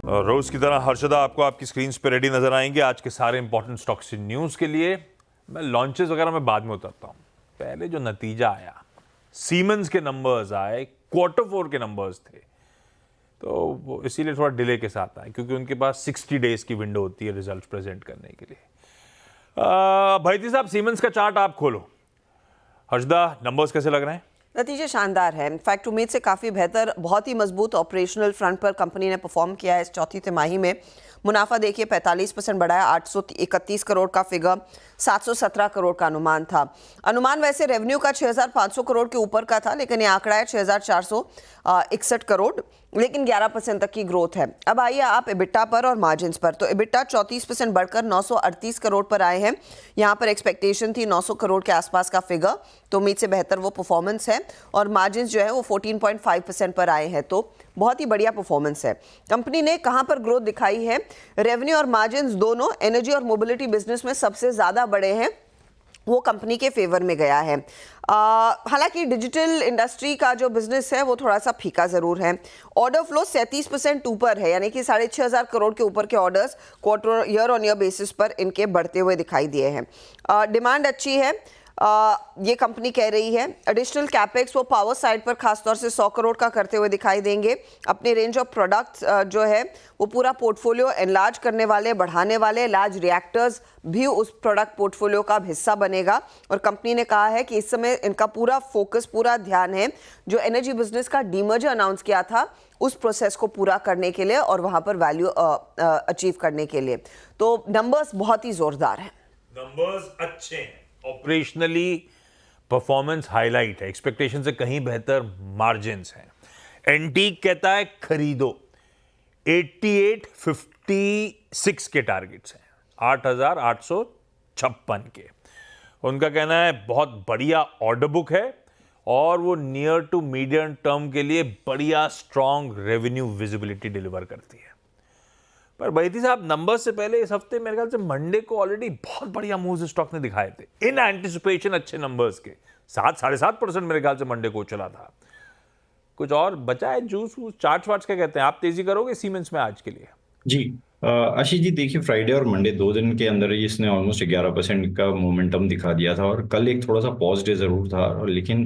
रोज की तरह हर्षदा आपको आपकी स्क्रीन पे रेडी नजर आएंगे आज के सारे इंपॉर्टेंट स्टॉक्स न्यूज के लिए। मैं लॉन्चेस वगैरह में बाद में उतरता हूं। पहले जो नतीजा आया, सीमेंस के नंबर्स आए, Q4 के नंबर्स थे, तो वो इसीलिए थोड़ा डिले के साथ आए क्योंकि उनके पास 60 डेज की विंडो होती है रिजल्ट प्रेजेंट करने के लिए। भाईती साहब, सीमेंस का चार्ट आप खोलो। हर्षदा, नंबर्स कैसे लग रहे हैं? नतीजे शानदार है। इनफैक्ट उम्मीद से काफ़ी बेहतर, बहुत ही मजबूत ऑपरेशनल फ्रंट पर कंपनी ने परफॉर्म किया है इस चौथी तिमाही में। मुनाफा देखिए 45% बढ़ा है, 831 करोड़ का फिगर 717 करोड़ का अनुमान था। अनुमान वैसे रेवेन्यू का 6500 करोड़ के ऊपर का था, लेकिन ये आंकड़ा है 6461 करोड़, लेकिन 11% तक की ग्रोथ है। अब आइए आप इबिटा पर और मार्जिन पर। तो इबिटा 34% बढ़कर 938 करोड़ पर आए हैं। यहाँ पर एक्सपेक्टेशन थी 900 करोड़ के आसपास का फिगर, तो उम्मीद से बेहतर वो परफॉर्मेंस है। और मार्जिन जो है वो 14.5% पर आए हैं, तो बहुत ही बढ़िया परफॉर्मेंस है। कंपनी ने कहाँ पर ग्रोथ दिखाई है? रेवेन्यू और मार्जिन दोनों एनर्जी और मोबिलिटी बिजनेस में सबसे ज़्यादा बड़े हैं, वो कंपनी के फेवर में गया है। हालांकि डिजिटल इंडस्ट्री का जो बिजनेस है वो थोड़ा सा फीका ज़रूर है। ऑर्डर फ्लो 37% ऊपर है, यानी कि 6500 करोड़ के ऊपर के orders quarter year on year basis पर इनके बढ़ते हुए दिखाई दिए हैं। डिमांड अच्छी है, ये कंपनी कह रही है। एडिशनल कैपेक्स वो पावर साइड पर खासतौर से 100 करोड़ का करते हुए दिखाई देंगे। अपने रेंज ऑफ प्रोडक्ट्स जो है वो पूरा पोर्टफोलियो एनलार्ज करने वाले, बढ़ाने वाले लार्ज रिएक्टर्स भी उस प्रोडक्ट पोर्टफोलियो का हिस्सा बनेगा। और कंपनी ने कहा है कि इस समय इनका पूरा फोकस, पूरा ध्यान है जो एनर्जी बिजनेस का डीमर्जर अनाउंस किया था उस प्रोसेस को पूरा करने के लिए और वहां पर वैल्यू अचीव करने के लिए। तो नंबर्स बहुत ही जोरदार हैं। नंबर्स अच्छे हैं, ऑपरेशनली परफॉर्मेंस हाईलाइट है, एक्सपेक्टेशन से कहीं बेहतर मार्जिन्स हैं। एंटीक कहता है खरीदो, 8856 के टारगेट्स हैं, 8856 के। उनका कहना है बहुत बढ़िया ऑर्डर बुक है और वो नियर टू मीडियम टर्म के लिए बढ़िया स्ट्रॉन्ग रेवेन्यू विजिबिलिटी डिलीवर करती है। पर बैती साहब, नंबर से पहले इस हफ्ते मेरे ख्याल से मंडे को ऑलरेडी बहुत बढ़िया मूव्स स्टॉक ने दिखाए थे इन एंटिसिपेशन अच्छे नंबर्स के। 7-7.5% मेरे ख्याल से मंडे को चला था। कुछ और बचा है जूस वूस? चार्ट वार्ट्स क्या कहते हैं? आप तेजी करोगे सीमेंस में आज के लिए? जी आशीष जी, देखिए फ्राइडे और मंडे 2 दिन के अंदर ही इसने ऑलमोस्ट 11% का मोमेंटम दिखा दिया था और कल एक थोड़ा सा पॉज डे जरूर था, और लेकिन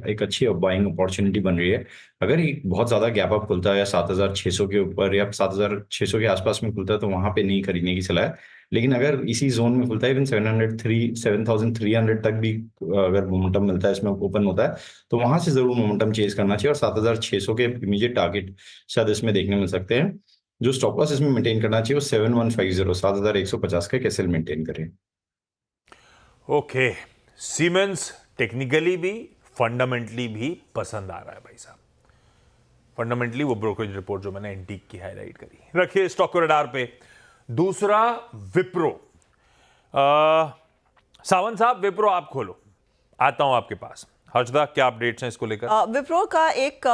एक अच्छी बाइंग अपॉर्चुनिटी बन रही है। अगर एक बहुत ज्यादा गैप अप खुलता है या 7600 के ऊपर या 7600 के आसपास में खुलता है तो वहां पे नहीं खरीदने की सलाह है। लेकिन अगर इसी जोन में खुलता है, इवन 7300 तक भी अगर मोमेंटम मिलता है, इसमें ओपन होता है, तो वहां से जरूर मोमेंटम चेज करना चाहिए और 7600 के इमीडिएट टारगेट शायद इसमें देखने मिल सकते हैं। जो स्टॉप लॉस इसमें मेंटेन करना चाहिए वो 7150, 7150 का कैसे मेंटेन करें। ओके, सीमेंस टेक्निकली भी फंडामेंटली भी पसंद आ रहा है भाई साहब। फंडामेंटली वो ब्रोकरेज रिपोर्ट जो मैंने एंटीक की हाईलाइट करी, रखिए स्टॉक को रडार पे। दूसरा विप्रो। सावंत साहब, विप्रो आप खोलो, आता हूं आपके पास। हर्षदा, क्या अपडेट्स हैं इसको लेकर? विप्रो का एक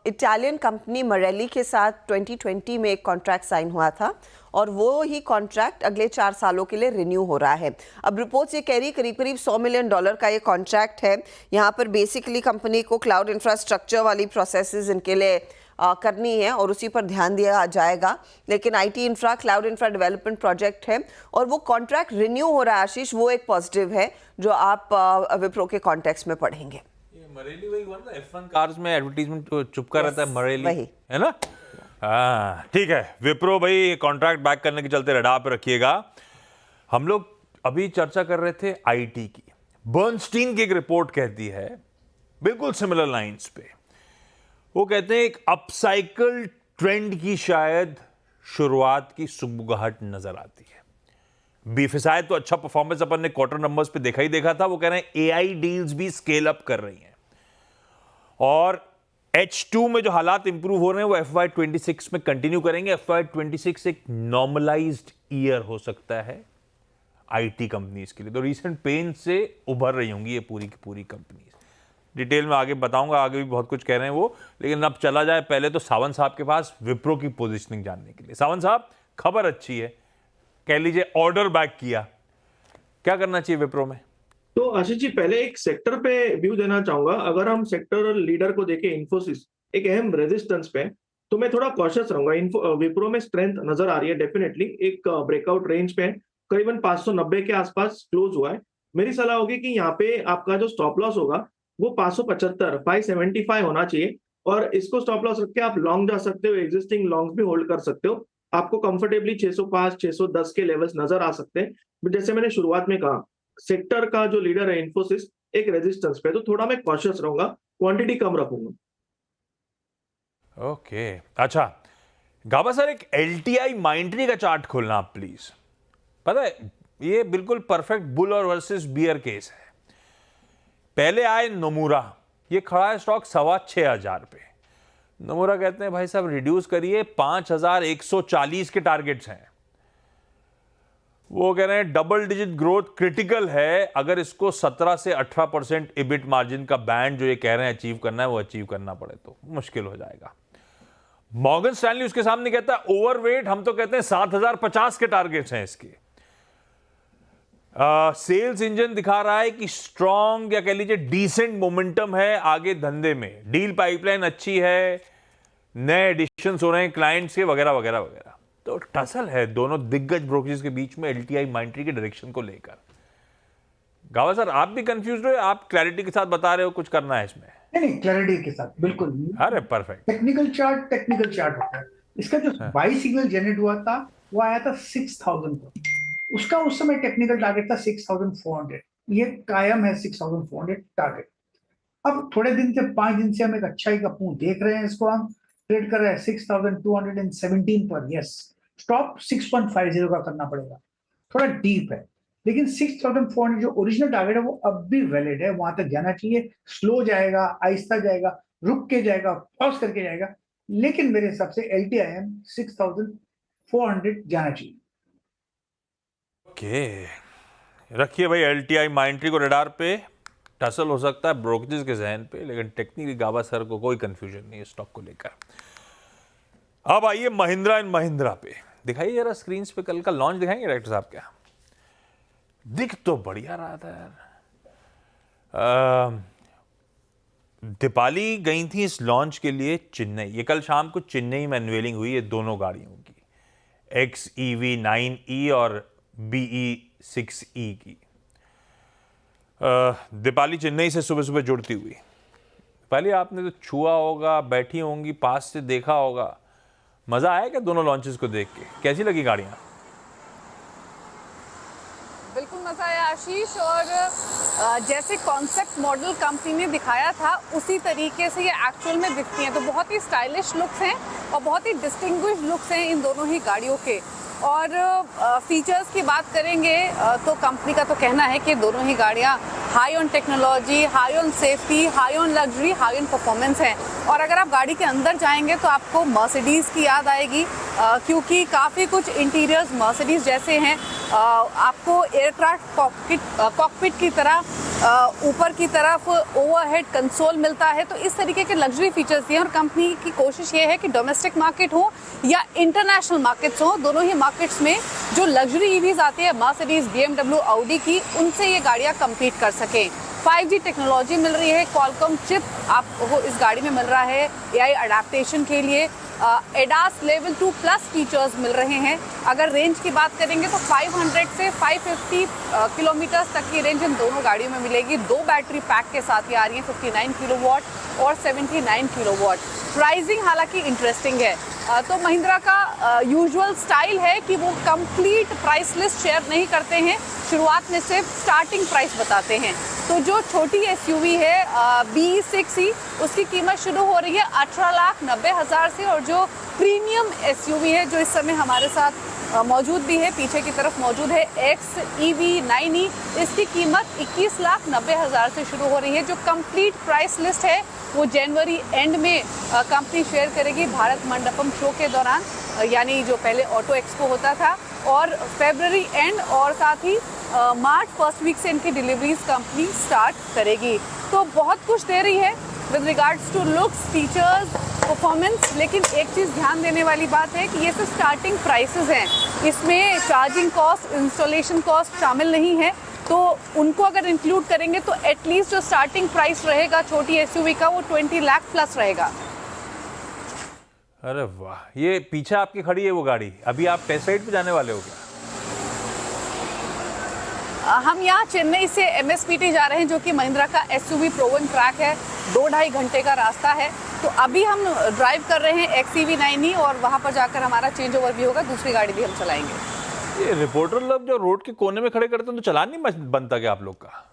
इटालियन कंपनी मरेली के साथ 2020 में एक कॉन्ट्रैक्ट साइन हुआ था और वो ही कॉन्ट्रैक्ट अगले 4 सालों के लिए रिन्यू हो रहा है। अब रिपोर्ट्स ये कह रही करीब करीब $100 मिलियन का ये कॉन्ट्रैक्ट है। यहाँ पर बेसिकली कंपनी को क्लाउड इंफ्रास्ट्रक्चर वाली प्रोसेसेस इनके लिए करनी है और उसी पर ध्यान दिया जाएगा। लेकिन IT infra, cloud infra development project है और वो कॉन्ट्रैक्ट रिन्यू हो रहा है। आशीष, वो एक पॉजिटिव है जो आप विप्रो के कॉन्टेक्स्ट में पढ़ेंगे। ये मरेली वही हुआ ना, F1 कार्स में एडवर्टीजमेंट चुपका रहता है मरेली, वही है ना? हाँ ठीक है। विप्रो भाई कॉन्ट्रैक्ट बैक करने के चलते रडार पे रखिएगा। हम लोग अभी चर्चा कर रहे थे आईटी की। बर्नस्टीन की एक रिपोर्ट कहती है बिल्कुल सिमिलर लाइंस पे। वो कहते हैं एक अपसाइकल ट्रेंड की शायद शुरुआत की सुगबुगाहट नजर आती है। बीएफएसआई तो अच्छा परफॉर्मेंस अपन ने क्वार्टर नंबर्स पे देखा ही देखा था। वो कह रहे हैं एआई डील्स भी स्केल अप कर रही हैं और H2 में जो हालात इंप्रूव हो रहे हैं वो FY26 में कंटिन्यू करेंगे। FY26 एक नॉर्मलाइज्ड ईयर हो सकता है आईटी कंपनीज के लिए। तो रीसेंट पेन से उभर रही होंगी ये पूरी की पूरी कंपनीज। डिटेल में आगे बताऊंगा, आगे भी बहुत कुछ कह रहे हैं वो। लेकिन अब चला जाए पहले तो सावंत साहब के पास विप्रो की पोजीशनिंग जानने के लिए। सावंत साहब, खबर अच्छी है, कह लीजिए ऑर्डर बैक किया, क्या करना चाहिए विप्रो में? तो आशीष जी, पहले एक सेक्टर पे व्यू देना चाहूंगा। अगर हम सेक्टर लीडर को देखें, इन्फोसिस एक अहम रेजिस्टेंस पे, तो मैं थोड़ा कॉशियस रहूंगा। विप्रो में स्ट्रेंथ नजर आ रही है डेफिनेटली, एक ब्रेकआउट रेंज पे करीबन 590 के आसपास क्लोज हुआ है। मेरी सलाह होगी कि यहाँ पे आपका जो स्टॉप लॉस होगा वो 575 575 होना चाहिए, और इसको स्टॉप लॉस रख के आप लॉन्ग जा सकते हो, एग्जिस्टिंग लॉन्ग भी होल्ड कर सकते हो। आपको कंफर्टेबली 605 610 के लेवल्स नजर आ सकते हैं। जैसे मैंने शुरुआत में कहा, सेक्टर का जो लीडर है इन्फोसिस एक रेजिस्टेंस पे, तो थोड़ा मैं कॉशियस रहूंगा, क्वांटिटी कम रखूंगा। ओके अच्छा, गाबा सर एक एलटीआई माइंट्री का चार्ट खोलना आप प्लीज। पता है ये बिल्कुल परफेक्ट बुल और वर्सेस बियर केस है। पहले आए नोमुरा, ये खड़ा है स्टॉक 6,500 पे। नोमुरा कहते हैं भाई साहब रिड्यूस करिए, 5,140 के टारगेट्स हैं। वो कह रहे हैं डबल डिजिट ग्रोथ क्रिटिकल है, अगर इसको 17 से 18% इबिट मार्जिन का बैंड जो ये कह रहे हैं अचीव करना है वो अचीव करना पड़े तो मुश्किल हो जाएगा। मॉर्गन स्टैनली उसके सामने कहता है ओवरवेट, हम तो कहते हैं 7,050 के टारगेट्स हैं इसके। सेल्स इंजन दिखा रहा है कि स्ट्रॉन्ग या कह लीजिए डिसेंट मोमेंटम है आगे धंधे में, डील पाइपलाइन अच्छी है, नए एडिशन हो रहे हैं क्लाइंट्स के वगैरह वगैरह वगैरह। तो टसल है दोनों दिग्गज ब्रोकरेज के बीच में एलटीआई माइंट्री के डायरेक्शन को लेकर। गावा सर आप भी कंफ्यूज हो, आप क्लैरिटी के साथ बता रहे हो कुछ करना है इसमें? नहीं, क्लैरिटी के साथ बिल्कुल। अरे परफेक्ट। टेक्निकल चार्ट होता है इसका। जो बाई सिग्नल जनरेट हुआ था वो आया था 6,000 पर, उसका उस समय टेक्निकल टारगेट था 6,400। ये कायम है 6,400 टारगेट। अब थोड़े दिन से 5 दिन से हम एक अच्छाई का मुंह देख रहे हैं, इसको हम ट्रेड कर रहे हैं 6,217 पर। यस, स्टॉप 6.50 का करना पड़ेगा, थोड़ा डीप है, लेकिन 6,400 जो ओरिजिनल टारगेट है वो अब भी वैलिड है, वहां तक जाना चाहिए। स्लो जाएगा, आहिस्ता जाएगा, रुक के जाएगा, पॉज करके जाएगा, लेकिन मेरे हिसाब से LTIM 6,400 जाना चाहिए। ओके रखिए भाई एलटीआई माइंट्री को रडार पे। टसल हो सकता है ब्रोकरेज के जहन पे, लेकिन टेक्निकली गाबा सर को कोई कंफ्यूजन नहीं है स्टॉक को लेकर। अब आइए महिंद्रा एंड महिंद्रा पे, दिखाइए जरा स्क्रीन पे कल का लॉन्च दिखाएंगे डायरेक्टर साहब? क्या दिख तो बढ़िया रहा था यार। दीपाली गई थी इस लॉन्च के लिए चेन्नई। ये कल शाम को चेन्नई में अनवेलिंग हुई है दोनों गाड़ियों की, XEV 9e और BE6e की। दीपाली चेन्नई से सुबह सुबह जुड़ती हुई। पहले आपने तो छुआ होगा, बैठी होंगी, पास से देखा होगा, मजा आया क्या दोनों लॉन्चेस को देख के? कैसी लगी गाड़ियां? बिल्कुल मजा आया आशीष, और जैसे कॉन्सेप्ट मॉडल कंपनी ने दिखाया था उसी तरीके से ये एक्चुअल में दिखती हैं। तो बहुत ही स्टाइलिश लुक्स हैं और बहुत ही डिस्टिंग्विश्ड लुक्स हैं इन दोनों ही गाड़ियों के। और फीचर्स की बात करेंगे तो कंपनी का तो कहना है कि दोनों ही गाड़ियां high on technology, high on safety, high on luxury, high on performance हैं। और अगर आप गाड़ी के अंदर जाएंगे तो आपको मर्सिडीज़ की याद आएगी, क्योंकि काफ़ी कुछ इंटीरियर्स मर्सिडीज़ जैसे हैं। आपको एयरक्राफ्ट कॉकपिट की तरह ऊपर की तरफ ओवरहेड कंसोल मिलता है। तो इस तरीके के लग्जरी फीचर्स दिए हैं, और कंपनी की कोशिश ये है कि डोमेस्टिक मार्केट हो या इंटरनेशनल मार्केट्स हो, दोनों ही मार्केट्स में जो लग्जरी ईवीज आती है मर्सिडीज, BMW, ऑडी की, उनसे ये गाड़ियाँ कम्पीट कर सकें। 5G टेक्नोलॉजी मिल रही है, क्वालकॉम चिप आपको इस गाड़ी में मिल रहा है AI अडेप्टेशन के लिए। ADAS लेवल 2 प्लस फीचर्स मिल रहे हैं। अगर रेंज की बात करेंगे तो 500 से 550 किलोमीटर तक की रेंज इन दोनों गाड़ियों में मिलेगी। 2 बैटरी पैक के साथ ये आ रही है, 59 किलोवाट और 79 किलोवाट। प्राइसिंग हालांकि इंटरेस्टिंग है। तो महिंद्रा का यूजुअल स्टाइल है कि वो कंप्लीट प्राइस लिस्ट शेयर नहीं करते हैं, शुरुआत में सिर्फ स्टार्टिंग प्राइस बताते हैं। तो जो छोटी SUV है BE6e, उसकी कीमत शुरू हो रही है 18,90,000 से, और जो प्रीमियम SUV है जो इस समय हमारे साथ मौजूद भी है, पीछे की तरफ मौजूद है, XEV 9e, इसकी कीमत 21,90,000 से शुरू हो रही है। जो कंप्लीट प्राइस लिस्ट है वो जनवरी एंड में कंपनी शेयर करेगी भारत मंडपम शो के दौरान, यानी जो पहले ऑटो एक्सपो होता था, और फरवरी एंड और साथ ही मार्च फर्स्ट वीक से इनकी डिलीवरीज कंपनी स्टार्ट करेगी। तो बहुत कुछ दे रही है with regards to looks, features, performance. लेकिन एक चीज़ ध्यान देने वाली बात है कि ये सिर्फ स्टार्टिंग प्राइसेस हैं, इसमें चार्जिंग कॉस्ट, इंस्टॉलेशन कॉस्ट शामिल नहीं है। तो उनको अगर इंक्लूड करेंगे तो एटलीस्ट जो स्टार्टिंग प्राइस रहेगा छोटी SUV का वो 20 लाख प्लस रहेगा। अरे वाह, ये पीछे आपकी खड़ी है वो गाड़ी, अभी आप टेस्ट राइड पे जाने वाले हो क्या? हम यहाँ चेन्नई से MSPT जा रहे हैं, जो कि महिंद्रा का SUV प्रोवन ट्रैक है। 2-2.5 घंटे का रास्ता है। तो अभी हम ड्राइव कर रहे हैं XEV9E और वहाँ पर जाकर हमारा चेंज ओवर भी होगा, दूसरी गाड़ी भी हम चलाएंगे। ये रिपोर्टर लोग जो रोड के कोने में खड़े करते हैं तो चलान नहीं बनता क्या आप लोग का?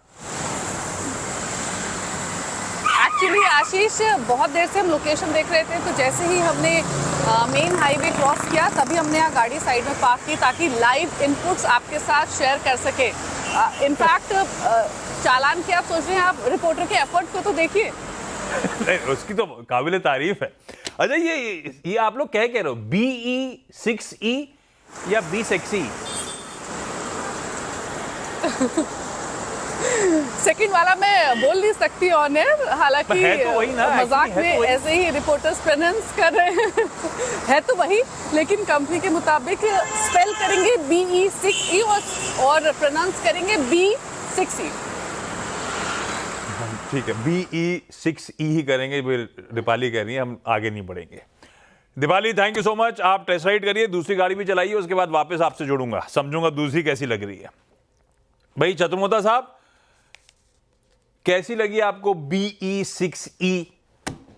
एक्चुअली आशीष, बहुत देर से हम लोकेशन देख रहे थे, तो जैसे ही हमने मेन हाईवे क्रॉस किया तभी हमने यहाँ गाड़ी साइड में पार्क की, ताकि लाइव इनपुट्स आपके साथ शेयर कर सके। इनफैक्ट चालान की आप सोच रहे हैं, आप रिपोर्टर के एफर्ट को तो देखिए। नहीं, उसकी तो काबिले तारीफ है। अच्छा, ये आप लोग क्या कह रहे हो, BE6E या बी सेक्सी? सेकंड वाला मैं बोल नहीं सकती ऑन एयर, हालांकि है तो वही ना, मजाक है में तो वही। ऐसे ही रिपोर्टर्स प्रोनाउंस कर रहे हैं। है तो वही, लेकिन कंपनी के मुताबिक स्पेल करेंगे BE6E और प्रोनाउंस करेंगे B6E। ठीक है, BE6E ही करेंगे, दीपाली कह रही है, हम आगे नहीं बढ़ेंगे। Deepali, thank you so much. आप टेस्ट राइड करिए, दूसरी गाड़ी भी चलाइए, उसके बाद वापस आपसे जुड़ूंगा, समझूंगा दूसरी कैसी लग रही है। भाई चतुर्मोता साहब, कैसी लगी आपको BE6E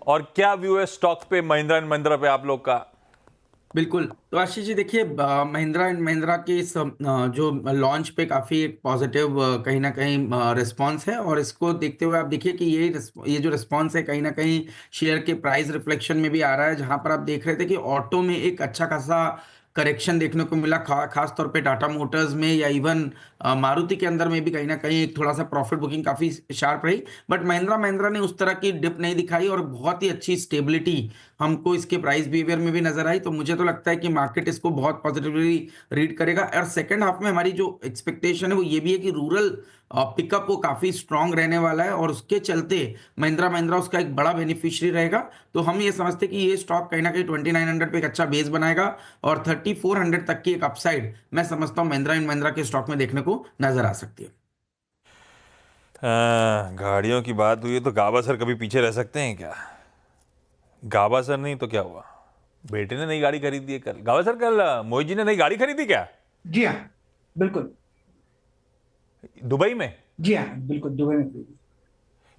और क्या व्यू है स्टॉक पे, महिंद्रा एंड महिंद्रा पे आप लोग का? बिल्कुल। तो आशीष जी देखिए, महिंद्रा एंड महिंद्रा के इस जो लॉन्च पे काफ़ी एक पॉजिटिव कहीं ना कहीं रिस्पांस है, और इसको देखते हुए आप देखिए कि ये जो रिस्पांस है कहीं ना कहीं शेयर के प्राइस रिफ्लेक्शन में भी आ रहा है, जहां पर आप देख रहे थे कि ऑटो में एक अच्छा खासा करेक्शन देखने को मिला, खास तौर पे टाटा मोटर्स में या इवन मारुति के अंदर में भी कहीं ना कहीं एक थोड़ा सा प्रॉफिट बुकिंग काफ़ी शार्प रही। बट महिंद्रा ने उस तरह की डिप नहीं दिखाई और बहुत ही अच्छी स्टेबिलिटी हमको इसके प्राइस बिहेवियर में भी नजर आई। तो मुझे तो लगता है कि मार्केट इसको बहुत पॉजिटिवली रीड करेगा। और सेकंड हाफ में हमारी जो एक्सपेक्टेशन है वो ये भी है कि रूरल पिकअप वो काफ़ी स्ट्रांग रहने वाला है, और उसके चलते महिंद्रा उसका एक बड़ा बेनिफिशियरी रहेगा। तो हम ये समझते हैं कि ये स्टॉक कहीं ना कहीं 2900 पे एक अच्छा बेस बनाएगा, और 3400 तक की एक अपसाइड मैं समझता हूँ महिंद्रा के स्टॉक में देखने को नजर आ सकती है। गाड़ियों की बात हुई तो गाबा सर कभी पीछे रह सकते हैं क्या? गाबा सर नहीं तो क्या हुआ, बेटे ने नई गाड़ी खरीदी है कल। गाबा सर, कल मोहित जी ने नई गाड़ी खरीदी क्या? जी हाँ, बिल्कुल। दुबई में? जी हाँ, बिल्कुल, दुबई में खरीदी।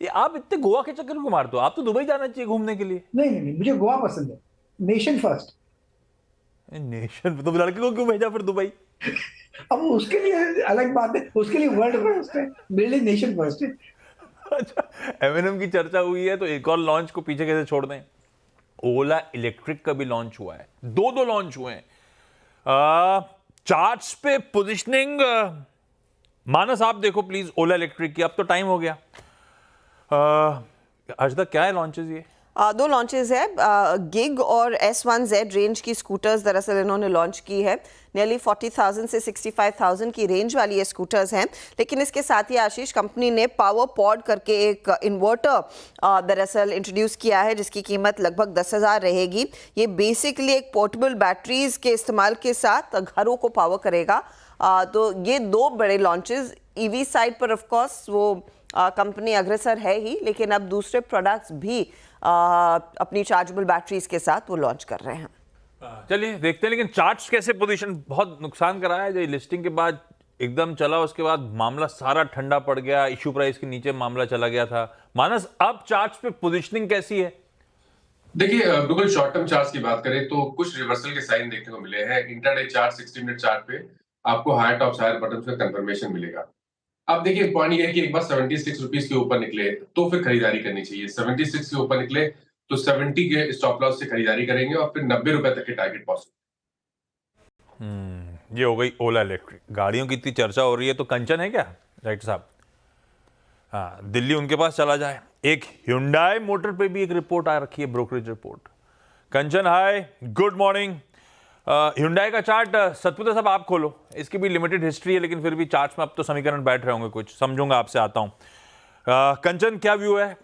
ये आप इतने गोवा के चक्कर क्यों मारते हो? आप तो दुबई जाना चाहिए घूमने के लिए। नहीं, मुझे गोवा पसंद है, नेशन फर्स्ट। नेशन, तो लड़के को क्यों भेजा फिर दुबई? अब उसके लिए अलग बात है, उसके लिए वर्ल्ड फर्स्ट है, मेरे लिए नेशन फर्स्ट है। अच्छा, M&M की चर्चा हुई है तो एक और लॉन्च को पीछे कैसे छोड़ दें? ओला इलेक्ट्रिक का भी लॉन्च हुआ है, दो लॉन्च हुए हैं। चार्ट्स पे पोजिशनिंग, मानस आप देखो प्लीज ओला इलेक्ट्रिक की, अब तो टाइम हो गया। आज तक क्या है लॉन्चेस? ये 2 लॉन्चेस है, गिग और S1Z रेंज की स्कूटर्स दरअसल इन्होंने लॉन्च की है। नियरली 40,000 से 65,000 की रेंज वाली ये स्कूटर्स हैं। लेकिन इसके साथ ही आशीष, कंपनी ने पावर पॉड करके एक इन्वर्टर दरअसल इंट्रोड्यूस किया है, जिसकी कीमत लगभग 10,000 रहेगी। ये बेसिकली एक पोर्टेबल बैटरीज के इस्तेमाल के साथ घरों को पावर करेगा। तो ये 2 बड़े लॉन्चेस। EV साइड पर ऑफ कोर्स वो कंपनी अग्रसर है ही, लेकिन अब दूसरे प्रोडक्ट्स भी अपनी चार्जेबल बैटरीज के साथ वो लॉन्च कर रहे हैं। चलिए देखते हैं। लेकिन चार्ट्स कैसे पोजीशन, बहुत नुकसान कराया है, जो लिस्टिंग के बाद एकदम चला, उसके बाद मामला सारा ठंडा पड़ गया, इश्यू प्राइस के नीचे मामला चला गया था। मानस, अब चार्ट्स पे पोजीशनिंग कैसी है? देखिए, बिल्कुल शॉर्ट टर्म चार्ट्स की बात करें तो कुछ रिवर्सल के साइन देखने को मिले हैं। इंट्राडे चार्ट 60 मिनट चार्ट पे आपको हायर टॉप्स हायर बॉटम्स में कंफर्मेशन मिलेगा। अब देखिए, पॉइंट ये है कि एक बार 76 रुपीस के ऊपर निकले तो फिर खरीदारी करनी चाहिए। 76 के ऊपर निकले तो 70 के स्टॉप लॉस से खरीदारी करेंगे और फिर 90 रुपए तक के टारगेट पॉसिबल। ये हो गई ओला इलेक्ट्रिक। गाड़ियों की इतनी चर्चा हो रही है तो कंचन है क्या राइट साहब? हाँ, दिल्ली उनके पास चला जाए। एक Hyundai मोटर पे भी एक रिपोर्ट आ रखी है, ब्रोकरेज रिपोर्ट। कंचन हाय, गुड मॉर्निंग। Hyundai का चार्ट सतपुत्र साहब आप खोलो, इसकी भी लिमिटेड हिस्ट्री है, लेकिन फिर भी चार्ट्स में अब तो समीकरण बैठ रहे होंगे, कुछ समझूंगा आपसे, आता हूं। कंचन, क्या व्यू है?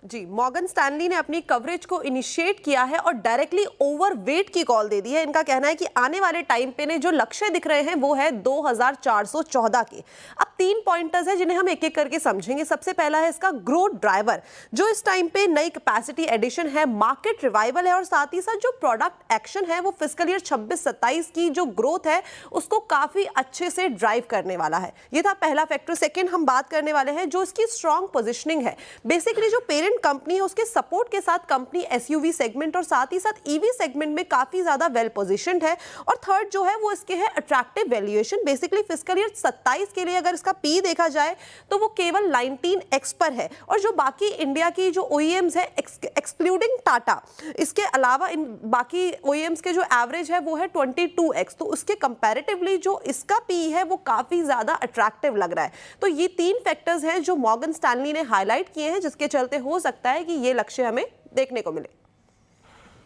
जी, मॉर्गन स्टैनली ने अपनी कवरेज को इनिशिएट किया है और डायरेक्टली ओवरवेट की कॉल दे दी है। इनका कहना है कि आने वाले टाइम पे ने जो लक्ष्य दिख रहे हैं वो है 2414 के। अब 3 पॉइंटर्स हैं जिन्हें हम एक एक करके समझेंगे। सबसे पहला है इसका ग्रोथ ड्राइवर, जो इस टाइम पे नई कैपेसिटी एडिशन है, मार्केट रिवाइवल है और साथ ही साथ जो प्रोडक्ट एक्शन है वो फिस्कल ईयर 26-27 की जो ग्रोथ है उसको काफी अच्छे से ड्राइव करने वाला है। ये था पहला फैक्टर। सेकंड हम बात करने वाले हैं जो इसकी स्ट्रॉन्ग पोजिशनिंग है। बेसिकली जो पेरेंट कंपनी है उसके सपोर्ट के साथ कंपनी एसयूवी सेगमेंट और साथ ही साथ ईवी सेगमेंट में काफी ज्यादा वेल पोजिशन्ड है। और थर्ड जो है वो इसके है attractive valuation. Basically fiscal year 27 के लिए अगर इसका पी देखा जाए तो वो केवल 19x पर है और जो बाकी इंडिया की जो OEMs है एक्सक्लूडिंग टाटा, इसके अलावा इन बाकी OEMs के जो एवरेज है वो है 22x, तो उसके कंपैरेटिवली जो इसका पी है वो काफी ज्यादा अट्रैक्टिव लग रहा है। तो ये 3 फैक्टर्स हैं जो मॉर्गन स्टैनली ने हाईलाइट किए हैं जिसके चलते हो सकता है कि ये लक्ष्य हमें देखने को मिले।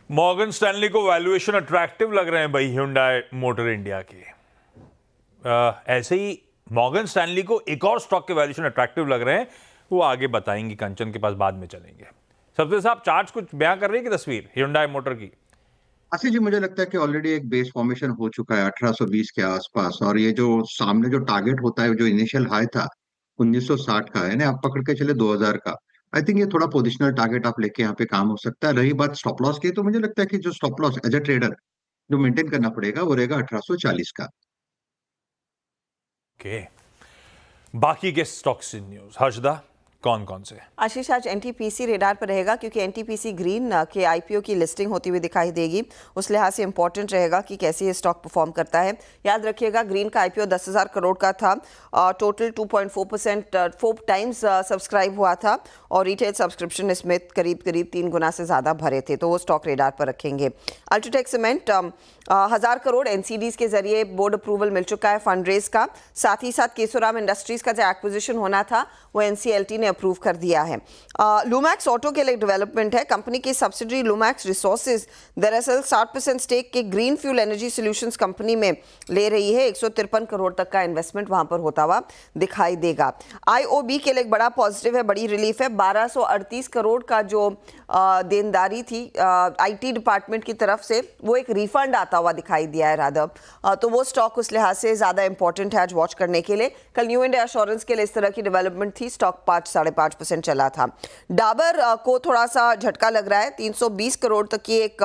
मॉर्गन स्टैनली को वैल्यूएशन अट्रैक्टिव लग रहे हैं भाई Hyundai मोटर इंडिया के। ऐसे ही मॉर्गन स्टैनली को एक और स्टॉक के वैल्यूएशन अट्रैक्टिव लग रहे हैं, वो आगे बताएंगी, कंचन के पास बाद में चलेंगे। सबसे साहब चार्ट कुछ बयां कर रही है कि तस्वीर Hyundai मोटर की? आशीष जी, मुझे लगता है कि ऑलरेडी एक बेस फॉर्मेशन हो चुका है 1820 के आसपास, और ये जो सामने जो टारगेट होता है, जो इनिशियल हाई था 1960 का, यानी आप पकड़ के चले 2000 का, आई थिंक ये थोड़ा पोजिशनल टारगेट आप लेके यहाँ पे काम हो सकता है। रही बात स्टॉप लॉस की, तो मुझे लगता है कि जो stop loss as a trader जो मेंटेन करना पड़ेगा वो रहेगा 1840 का। ओके, बाकी के स्टॉक्स इन न्यूज हर्षदा कौन कौन से? आशीष, आज एनटीपीसी रेडार पर रहेगा क्योंकि एनटीपीसी ग्रीन के आईपीओ की लिस्टिंग होती हुई दिखाई देगी। उस लिहाज से इंपॉर्टेंट रहेगा कि कैसे ये स्टॉक परफॉर्म करता है। याद रखिएगा ग्रीन का आईपीओ 10,000 करोड़ का था, टोटल 2.4% 4 टाइम्स सब्सक्राइब हुआ था और रिटेल सब्सक्रिप्शन इसमें करीब 3 गुना से ज़्यादा भरे थे, तो वो स्टॉक रेडार पर रखेंगे। अल्ट्राटेक सीमेंट 1000 करोड़ एनसीडीज के जरिए बोर्ड अप्रूवल मिल चुका है फंड रेज का। साथ ही साथ केशोराम इंडस्ट्रीज का जो एक्विजिशन होना था वो एनसीएलटी ने अप्रूव कर दिया है। लूमैक्स ऑटो के लिए डेवलपमेंट है। कंपनी की सब्सिडरी लूमैक्स रिसोर्सेज दरअसल 60% स्टेक के green fuel energy solutions company में ले रही है। 153 करोड़ तक का इन्वेस्टमेंट वहां पर होता हुआ दिखाई देगा। आईओबी के लिए एक बड़ा पॉजिटिव है, बड़ी रिलीफ है। 1238 करोड़ का जो देनदारी थी आईटी डिपार्टमेंट की तरफ से, वो एक रिफंड आता हुआ दिखाई दिया है राधव, तो वो स्टॉक उस लिहाज से ज्यादा इंपॉर्टेंट है आज वॉच करने के लिए। कल न्यू इंडिया एश्योरेंस के लिए इस तरह की डेवलपमेंट थी, स्टॉक 5-5.5% चला था। डाबर को थोड़ा सा झटका लग रहा है। 320 करोड़ तक की एक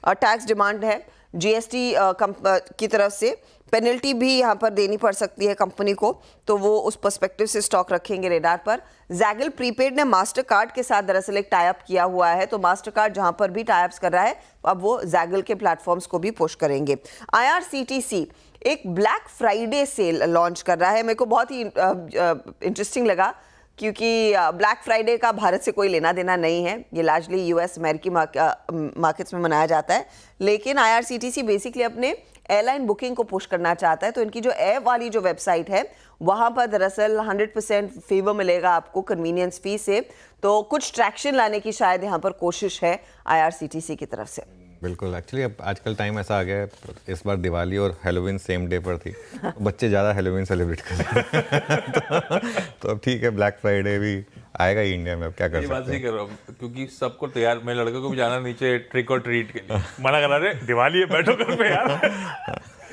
टैक्स डिमांड है जीएसटी की तरफ से। पेनल्टी भी यहाँ पर देनी पड़ सकती है कंपनी को, तो वो उस पर्सपेक्टिव से स्टॉक रखेंगे रेडार पर। जैगल प्रीपेड ने मास्टर कार्ड के साथ दरअसल एक टाई अप किया हुआ है, तो मास्टर कार्ड जहाँ पर भी टाई अप्स कर रहा है अब वो जैगल के प्लेटफॉर्म्स को भी पुश करेंगे। IRCTC एक ब्लैक फ्राइडे सेल लॉन्च कर रहा है। मेरे को बहुत ही इंटरेस्टिंग लगा क्योंकि ब्लैक फ्राइडे का भारत से कोई लेना देना नहीं है, ये लार्जली यूएस अमेरिकी मार्केट्स में मनाया जाता है। लेकिन IRCTC बेसिकली अपने एयरलाइन बुकिंग को पुश करना चाहता है, तो इनकी जो ऐप वाली जो वेबसाइट है वहाँ पर दरअसल 100% फेवर मिलेगा आपको कन्वीनियंस फी से, तो कुछ ट्रैक्शन लाने की शायद यहाँ पर कोशिश है IRCTC की तरफ से। बिल्कुल, एक्चुअली अब आजकल टाइम ऐसा आ गया है, इस बार दिवाली और हैलोवीन सेम डे पर थी, बच्चे ज़्यादा हैलोवीन सेलिब्रेट कर रहे हैं तो अब ठीक है, ब्लैक फ्राइडे भी आएगा ही इंडिया में, अब क्या कर सकते हैं। बात नहीं कर रहा हूँ क्योंकि सबको तैयार, मैं लड़के को भी जाना नीचे ट्रिक और ट्रीट के लिए, मना करा रहे दिवाली है बैठो घर पे यार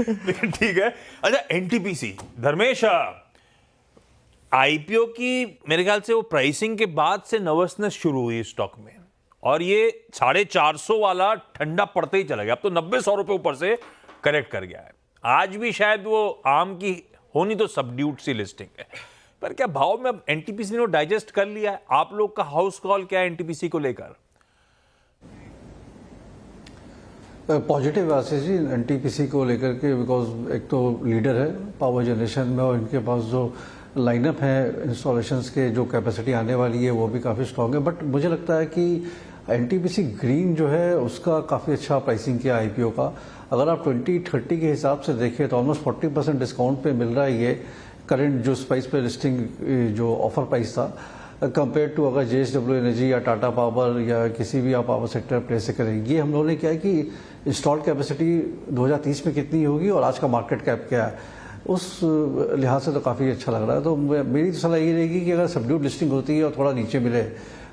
लेकिन ठीक है। अच्छा, एनटीपीसी धर्मेश, आईपीओ की मेरे ख्याल से वो प्राइसिंग के बाद से नर्वसनेस शुरू हुई स्टॉक में और ये 450 वाला ठंडा पड़ते ही चला गया। अब तो 90-100 रुपए ऊपर से करेक्ट कर गया है। आज भी शायद वो आम की होनी तो सबड्यूट सी लिस्टिंग है, पर क्या भाव में अब एनटीपीसी ने डाइजेस्ट कर लिया है? आप लोग का हाउस कॉल क्या है एनटीपीसी को लेकर? पॉजिटिव आशीष जी एनटीपीसी को लेकर के, बिकॉज एक तो लीडर है पावर जनरेशन में और इनके पास जो लाइनअप है इंस्टॉलेशंस के, जो कैपेसिटी आने वाली है वो भी काफ़ी स्ट्रांग है। बट मुझे लगता है कि एनटीपीसी ग्रीन जो है उसका काफ़ी अच्छा प्राइसिंग किया आईपीओ का। अगर आप 2030 के हिसाब से देखें तो ऑलमोस्ट 40% डिस्काउंट पे मिल रहा है ये करंट जो प्राइस पे लिस्टिंग जो ऑफर प्राइस था, कंपेयर टू अगर JSW एनर्जी या टाटा पावर या किसी भी आप पावर सेक्टर प्ले से करेंगे। ये हम लोगों ने क्या है कि इंस्टॉल्ड कैपेसिटी 2030 में कितनी होगी और आज का मार्केट कैप क्या है, उस लिहाज से तो काफ़ी अच्छा लग रहा है। तो मेरी तो सलाह ये रहेगी कि अगर सबड्यूट लिस्टिंग होती है और थोड़ा नीचे मिले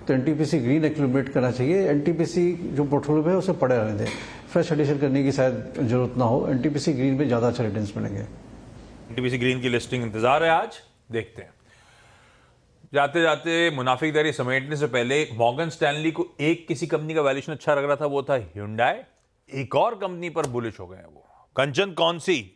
तो एनटीपीसी ग्रीन एक्यूमुलेट करना चाहिए। एनटीपीसी जो पोर्टफोलियो में है उसे पड़े रहने दें, फ्रेश एडिशन करने की शायद जरूरत ना हो। एनटीपीसी ग्रीन में ज़्यादा अच्छे रिटर्न्स मिलेंगे। एनटीपीसी ग्रीन की लिस्टिंग इंतजार है आज। देखते हैं। जाते जाते मुनाफिकदारी समेटने से पहले मॉर्गन स्टैनली को एक किसी कंपनी का वैल्यूएशन अच्छा लग रहा था, वो था Hyundai। एक और कंपनी पर बुलिश हो गए हैं वो। कंचन, कौन सी?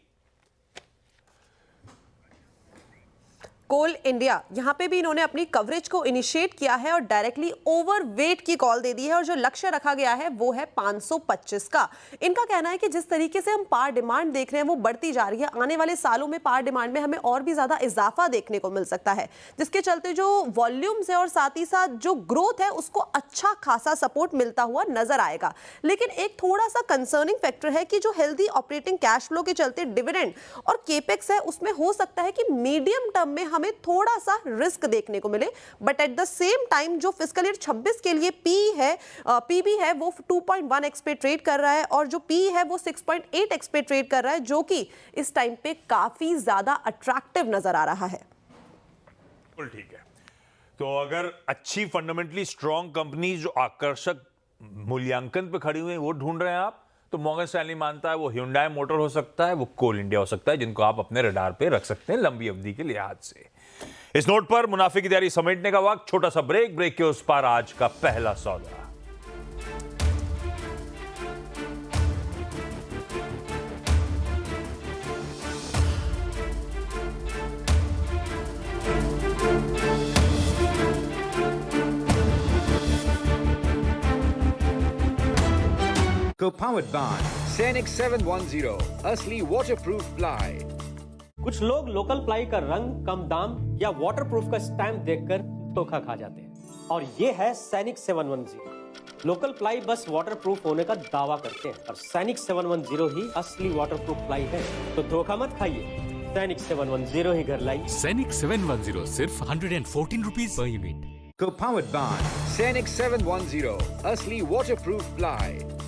कोल इंडिया, यहां पे भी इन्होंने अपनी कवरेज को इनिशिएट किया है और डायरेक्टली ओवरवेट की कॉल दे दी है और जो लक्ष्य रखा गया है वो है 525 का। इनका कहना है कि जिस तरीके से हम पावर डिमांड देख रहे हैं वो बढ़ती जा रही है, आने वाले सालों में पावर डिमांड में हमें और भी ज्यादा इजाफा देखने को मिल सकता है, जिसके चलते जो वॉल्यूम्स है और साथ ही साथ जो ग्रोथ है उसको अच्छा खासा सपोर्ट मिलता हुआ नजर आएगा। लेकिन एक थोड़ा सा कंसर्निंग फैक्टर है कि जो हेल्दी ऑपरेटिंग कैश फ्लो के चलते डिविडेंड और केपेक्स है उसमें हो सकता है कि मीडियम टर्म में हमें थोड़ा सा रिस्क देखने को मिले, but at the same time जो फिस्कल ईयर 26 के लिए पीबी है वो 2.1x पे ट्रेड कर रहा है और जो पी है वो 6.8x पे ट्रेड कर रहा है, जो कि इस टाइम पे काफी ज्यादा अट्रैक्टिव नजर आ रहा है। बिल्कुल ठीक है। तो अगर अच्छी फंडामेंटली स्ट्रॉन्ग कंपनी जो आकर्षक मूल्यांकन पे खड़ी हुई है वो ढूंढ रहे हैं आप, तो मॉर्गन स्टैनली मानता है वो Hyundai मोटर हो सकता है, वो कोल इंडिया हो सकता है, जिनको आप अपने रडार पे रख सकते हैं लंबी अवधि के लिहाज से। इस नोट पर मुनाफे की तैयारी समेटने का वक्त, छोटा सा ब्रेक के उस पार आज का पहला सौदा। Co-powered by Scenic 710, असली waterproof ply। कुछ लोग लोकल प्लाई का रंग, कम दाम या वाटरप्रूफ का स्टैंप देखकर धोखा खा जाते हैं, और ये है सैनिक 710। लोकल प्लाई बस वाटरप्रूफ होने का दावा करते हैं, और सैनिक 710 ही असली वाटरप्रूफ प्लाई है। तो धोखा मत खाइए, सैनिक 710 ही घर लाई। सैनिक 710 सिर्फ 114 rupees per unit. Co-powered by Scenic 710, असली waterproof ply।